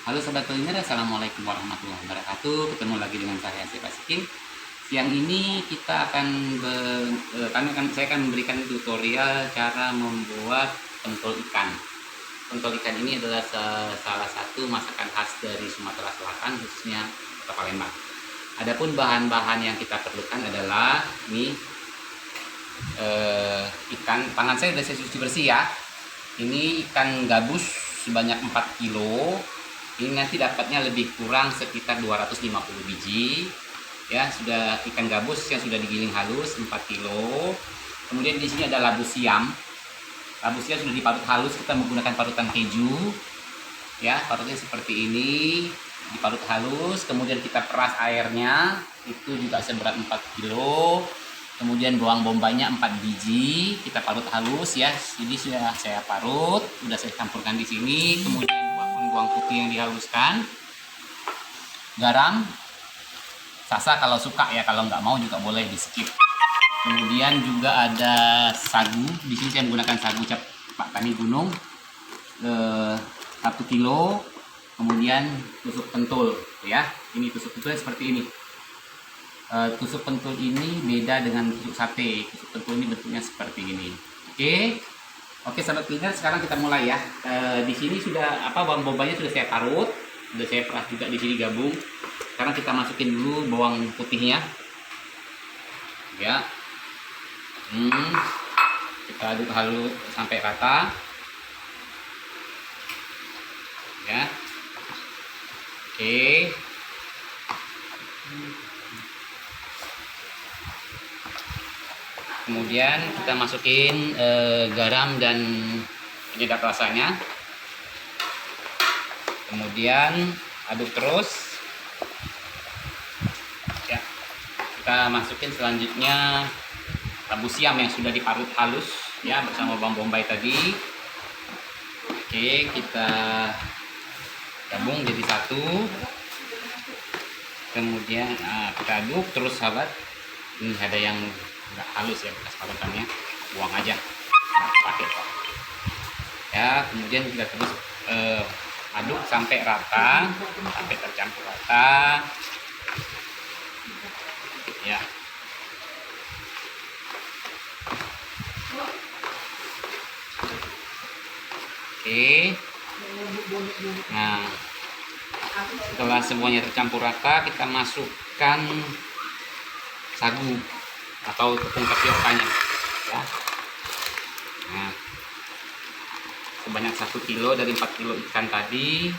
Halo Sobat Kuliner, Assalamualaikum warahmatullahi wabarakatuh. Ketemu lagi dengan saya, Siapa Siking. Siang ini saya akan memberikan tutorial cara membuat pentol ikan. Pentol ikan ini adalah salah satu masakan khas dari Sumatera Selatan, khususnya Kota Palembang. Adapun bahan-bahan yang kita perlukan adalah ini ikan. Tangan saya sudah saya cuci bersih ya. Ini ikan gabus sebanyak 4 kilo. Ini nanti dapatnya lebih kurang sekitar 250 biji. Ya, sudah ikan gabus yang sudah digiling halus 4 kilo. Kemudian di sini ada labu siam. Labu siam sudah diparut halus, kita menggunakan parutan keju. Ya, parutnya seperti ini, diparut halus, kemudian kita peras airnya, itu juga seberat 4 kilo. Kemudian bawang bombaynya 4 biji, kita parut halus ya. Jadi sudah saya parut, sudah saya campurkan di sini. Kemudian bawang putih yang dihaluskan, garam, sasa kalau suka ya, kalau nggak mau juga boleh di skip. Kemudian juga ada sagu, di sini saya menggunakan sagu cap Pak Tani Gunung 1 kilo. Kemudian tusuk pentul ya, ini tusuk pentul seperti ini. Tusuk pentul ini beda dengan tusuk sate. Tusuk pentul ini bentuknya seperti ini. Oke, sahabat kuliner, sekarang kita mulai ya. Di sini sudah bawang bombaynya sudah saya parut, sudah saya peras juga di sini gabung. Sekarang kita masukin dulu bawang putihnya. Ya. Kita aduk halus sampai rata. Ya. Oke. Kemudian kita masukin garam dan penyedap rasanya. Kemudian aduk terus. Ya. Kita masukin selanjutnya labu siam yang sudah diparut halus ya bersama bawang bombay tadi. Oke, kita gabung jadi satu. Kemudian kita aduk terus, sahabat. Ini ada yang nggak halus ya bekas parutannya, buang aja, nggak pakai kok ya. Kemudian kita terus aduk sampai rata, sampai tercampur rata ya. Oke, nah setelah semuanya tercampur rata, kita masukkan sagu atau tepung tapiokanya ya. Nah, sebanyak 1 kilo dari 4 kilo ikan tadi,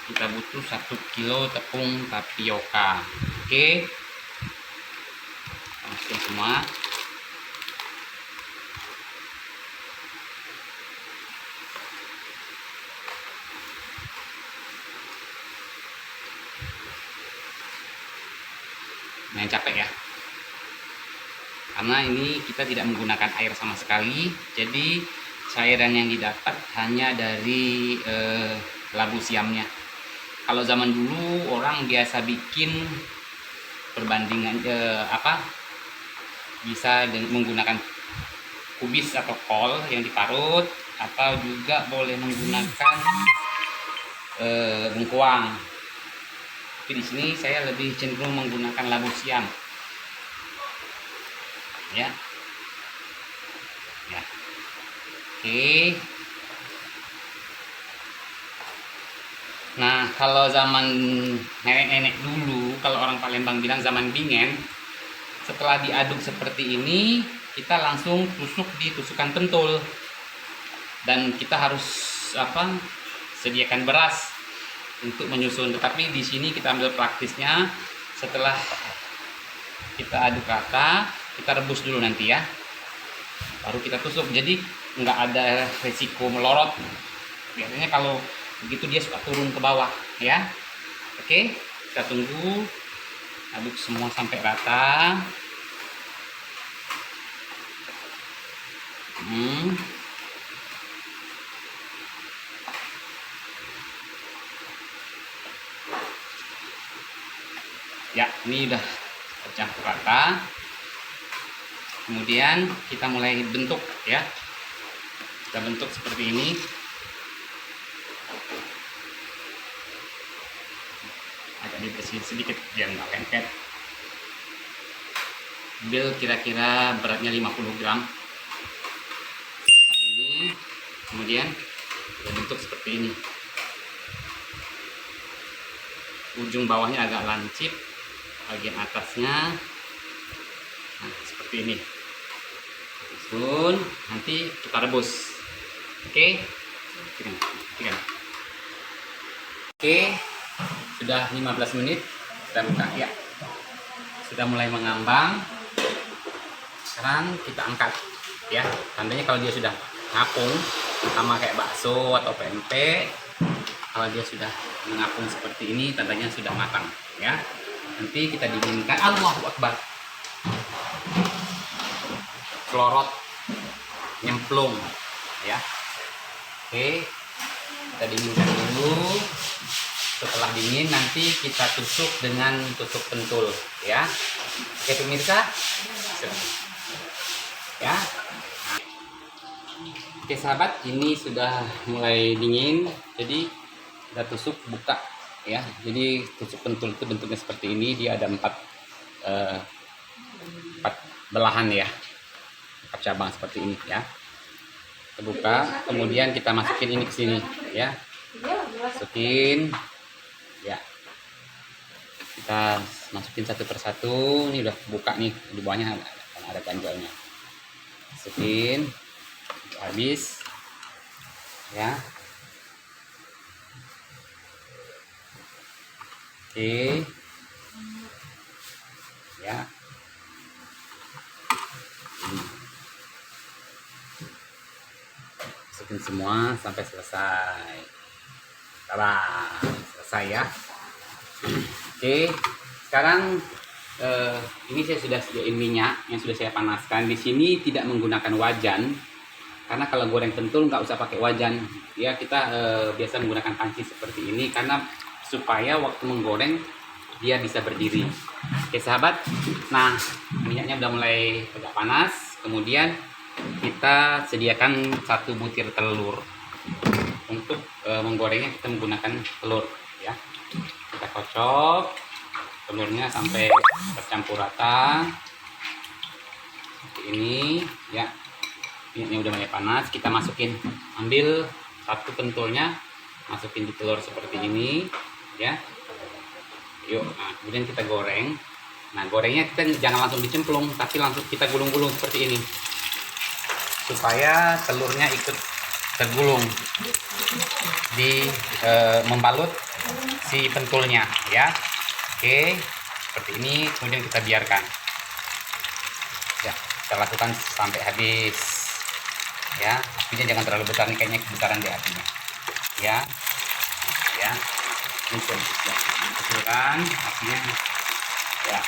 kita butuh 1 kilo tepung tapioka. Oke, masukin semua. Jangan capek ya, karena ini kita tidak menggunakan air sama sekali, jadi cairan yang didapat hanya dari labu siamnya. Kalau zaman dulu orang biasa bikin perbandingan bisa menggunakan kubis atau kol yang diparut, atau juga boleh menggunakan bengkoang. Tapi di sini saya lebih cenderung menggunakan labu siam. Ya. Ya. Oke. Nah, kalau zaman nenek-nenek dulu, kalau orang Palembang bilang zaman bingen, setelah diaduk seperti ini, kita langsung tusuk di tusukan pentul. Dan kita harus sediakan beras untuk menyusun. Tetapi di sini kita ambil praktisnya, setelah kita aduk rata, kita rebus dulu nanti ya, baru kita tusuk. Jadi nggak ada resiko melorot. Biasanya kalau begitu dia suka turun ke bawah ya. Oke, kita tunggu, aduk semua sampai rata. Ya, ini udah tercampur rata. Kemudian kita mulai bentuk ya. Kita bentuk seperti ini. dibersihin sedikit biar nggak lengket. Ambil kira-kira beratnya 50 gram seperti ini, kemudian bentuk seperti ini, ujung bawahnya agak lancip, bagian atasnya nah, seperti ini. Nanti kita rebus. Oke. Oke, sudah 15 menit kita buka ya, sudah mulai mengambang. Sekarang kita angkat ya, tandanya kalau dia sudah ngapung sama kayak bakso atau pempek, kalau dia sudah mengapung seperti ini tandanya sudah matang ya. Nanti kita dinginkan. Allahu Akbar, kelorot nyemplung ya. Oke, kita dinginkan dulu. Setelah dingin nanti kita tusuk dengan tusuk pentul ya. Oke pemirsa ya. Oke sahabat, ini sudah mulai dingin, jadi kita tusuk buka ya. Jadi tusuk pentul itu bentuknya seperti ini, dia ada empat belahan ya, 4 cabang seperti ini ya. Kita buka, kemudian kita masukin ini ke sini ya, masukin ya, kita masukin satu persatu. Ini udah buka nih, di bawahnya ada ganjalnya, masukin habis ya. Oke ya, masukin semua sampai selesai. Tada, selesai ya. Oke, sekarang ini saya sudah sediain minyak yang sudah saya panaskan. Di sini tidak menggunakan wajan, karena kalau goreng pentul nggak usah pakai wajan ya. Kita biasa menggunakan panci seperti ini karena supaya waktu menggoreng dia bisa berdiri. Oke sahabat, nah minyaknya udah mulai agak panas. Kemudian kita sediakan 1 butir telur. Untuk menggorengnya kita menggunakan telur ya. Kita kocok telurnya sampai tercampur rata seperti ini ya. Minyaknya udah mulai panas, kita masukin, ambil 1 pentulnya, masukin di telur seperti ini ya. Yuk, nah, kemudian kita goreng. Nah gorengnya kita jangan langsung dicemplung, tapi langsung kita gulung-gulung seperti ini supaya telurnya ikut tergulung di membalut si pentulnya ya. Oke, seperti ini. Kemudian kita biarkan ya, kita lakukan sampai habis ya. Apinya jangan terlalu besar nih, kayaknya kebesaran di apinya ya. Ya, ini kecilkan apinya ya.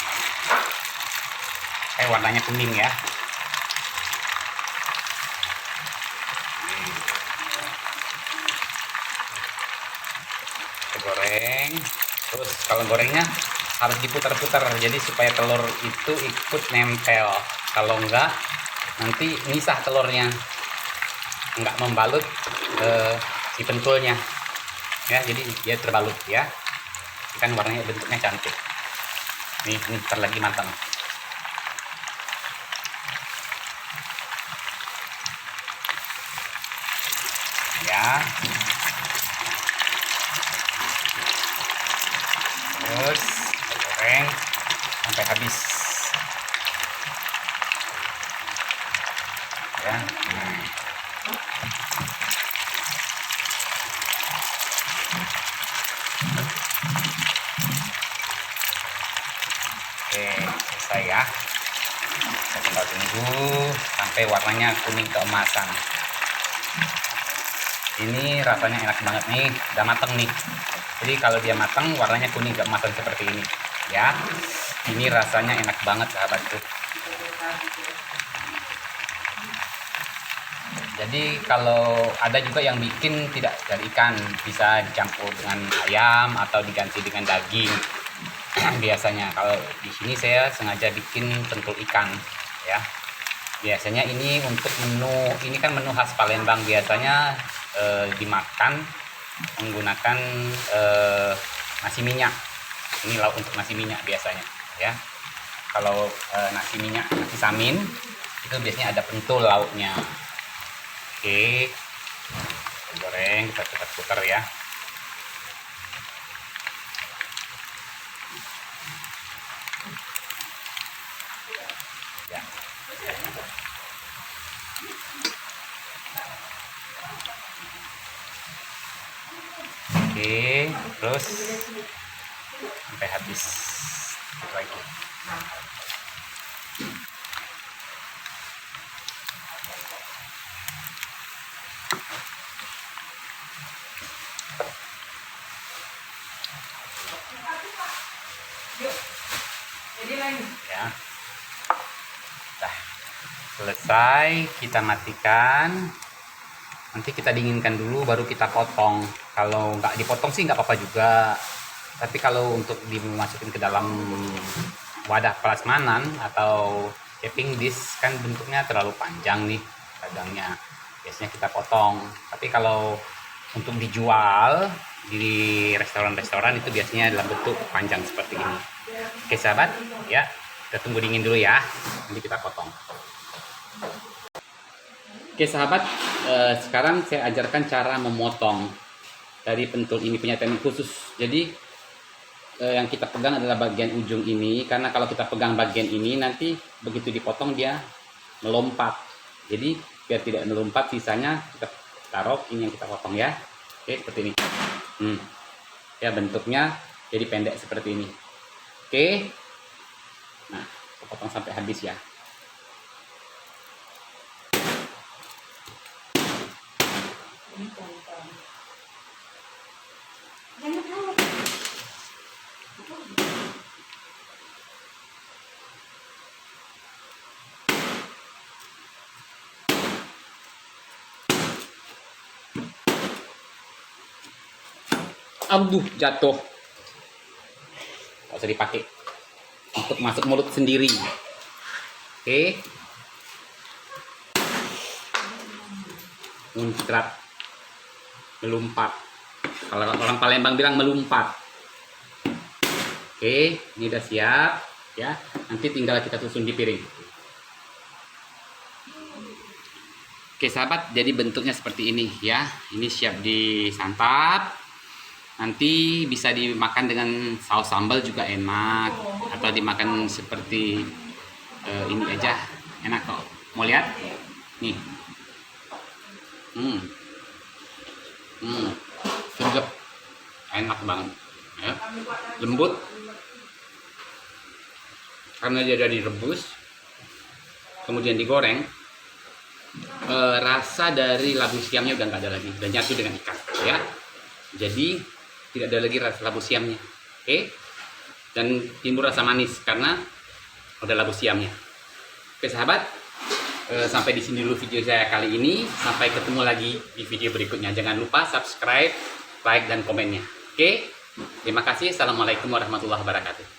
Warnanya kuning ya. Goreng terus. Kalau gorengnya harus diputar-putar, jadi supaya telur itu ikut nempel. Kalau enggak nanti misah telurnya, enggak membalut si pentulnya ya. Jadi dia terbalut ya, kan warnanya bentuknya cantik nih. Ini bentar lagi matang ya. Terus goreng sampai habis ya. Oke, selesai ya. Kita tinggal tunggu sampai warnanya kuning keemasan. Ini rasanya enak banget nih, udah mateng nih. Jadi kalau dia matang warnanya kuning keemasan seperti ini ya. Ini rasanya enak banget sahabatku. Jadi kalau ada juga yang bikin tidak dari ikan, bisa dicampur dengan ayam atau diganti dengan daging. Biasanya kalau di sini saya sengaja bikin pentul ikan ya. Biasanya ini untuk menu, ini kan menu khas Palembang, biasanya dimakan menggunakan nasi minyak Ini lauk untuk nasi minyak biasanya, ya. Kalau nasi minyak, nasi samin itu biasanya ada pentul lauknya. Oke, goreng, kita cepat putar ya. Ya. Oke, terus sampai habis lagi. Ya, dah selesai, kita matikan. Nanti kita dinginkan dulu baru kita potong. Kalau nggak dipotong sih nggak apa-apa juga, tapi kalau untuk dimasukin ke dalam wadah prasmanan atau taping dish kan bentuknya terlalu panjang nih kadangnya, biasanya kita potong. Tapi kalau untuk dijual di restoran-restoran itu biasanya dalam bentuk panjang seperti ini. Oke sahabat, ya kita tunggu dingin dulu ya, nanti kita potong. Oke sahabat, sekarang saya ajarkan cara memotong dari pentul ini, punya teknik khusus. Jadi yang kita pegang adalah bagian ujung ini, karena kalau kita pegang bagian ini nanti begitu dipotong dia melompat. Jadi biar tidak melompat, sisanya kita taruh ini yang kita potong ya. Oke, seperti ini. Ya bentuknya jadi pendek seperti ini. Oke, nah kita potong sampai habis ya. Aduh, jatuh. Gak usah dipakai untuk masuk mulut sendiri. Oke, muncrat, melompat. Kalau orang Palembang bilang melompat. Oke, ini udah siap ya. Nanti tinggal kita susun di piring. Oke sahabat, jadi bentuknya seperti ini ya. Ini siap disantap. Nanti bisa dimakan dengan saus sambal juga enak, atau dimakan seperti ini aja enak kok. Mau lihat? Nih. Sedap, enak banget ya. Lembut karena dia udah direbus kemudian digoreng. Rasa dari labu siamnya udah nggak ada lagi, udah nyatu dengan ikan ya. Jadi tidak ada lagi rasa labu siamnya. Oke, dan timbul rasa manis karena udah labu siamnya. Oke sahabat, sampai di sini dulu video saya kali ini. Sampai ketemu lagi di video berikutnya. Jangan lupa subscribe, like, dan komennya. Oke, terima kasih. Assalamualaikum warahmatullahi wabarakatuh.